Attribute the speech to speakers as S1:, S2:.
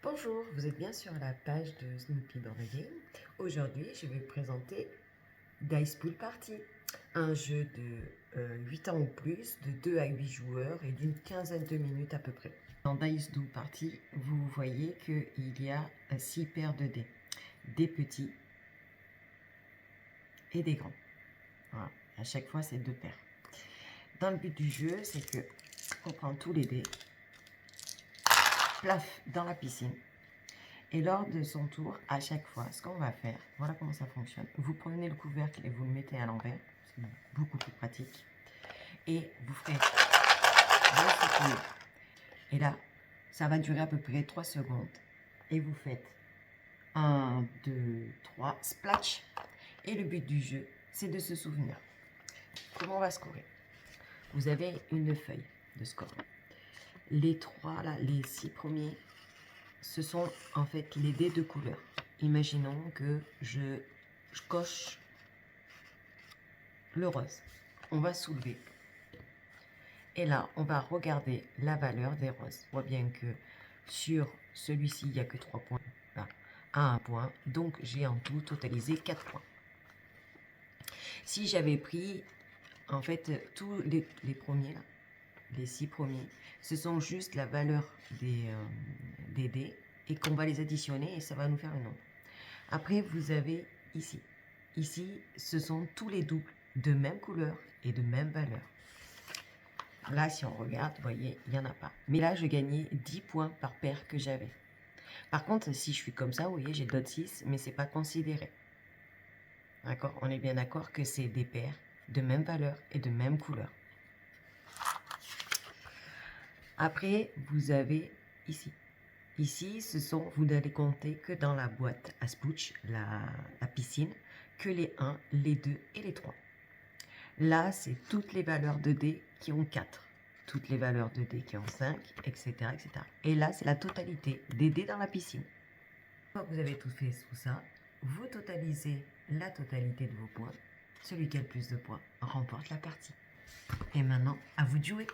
S1: Bonjour, vous êtes bien sur la page de Snoopy Board Game. Aujourd'hui, je vais vous présenter Dice Pool Party, un jeu de 8 ans ou plus, de 2 à 8 joueurs et d'une quinzaine de minutes à peu près. Dans Dice Pool Party, vous voyez qu'il y a 6 paires de dés, des petits et des grands. Voilà. À chaque fois, c'est 2 paires. Dans le but du jeu, c'est que on prend tous les dés, plaf dans la piscine. Et lors de son tour, à chaque fois, ce qu'on va faire, voilà comment ça fonctionne. Vous prenez le couvercle et vous le mettez à l'envers, c'est beaucoup plus pratique. Et vous ferez le secouer. Et là, ça va durer à peu près 3 secondes. Et vous faites 1, 2, 3, splash. Et le but du jeu, c'est de se souvenir. Comment on va scorer? Vous avez une feuille de score. Les 3, là, les 6 premiers, ce sont en fait les dés de couleur. Imaginons que je coche le rose. On va soulever. Et là, on va regarder la valeur des roses. On voit bien que sur celui-ci, il n'y a que 3 points. Là, à 1 point. Donc, j'ai en tout totalisé 4 points. Si j'avais pris, en fait, tous les premiers, là, les 6 premiers, ce sont juste la valeur des dés et qu'on va les additionner et ça va nous faire un nombre. Après, vous avez ici. Ici, ce sont tous les doubles de même couleur et de même valeur. Là, si on regarde, vous voyez, il n'y en a pas. Mais là, je gagnais 10 points par paire que j'avais. Par contre, si je suis comme ça, vous voyez, j'ai d'autres 6, mais ce n'est pas considéré. D'accord? On est bien d'accord que c'est des paires de même valeur et de même couleur. Après, vous avez ici. Ici, vous n'allez compter que dans la boîte à spooch, la piscine, que les 1, les 2 et les 3. Là, c'est toutes les valeurs de dés qui ont 4, toutes les valeurs de dés qui ont 5, etc. etc. Et là, c'est la totalité des dés dans la piscine. Une fois que vous avez tout fait tout ça, vous totalisez la totalité de vos points. Celui qui a le plus de points remporte la partie. Et maintenant, à vous de jouer.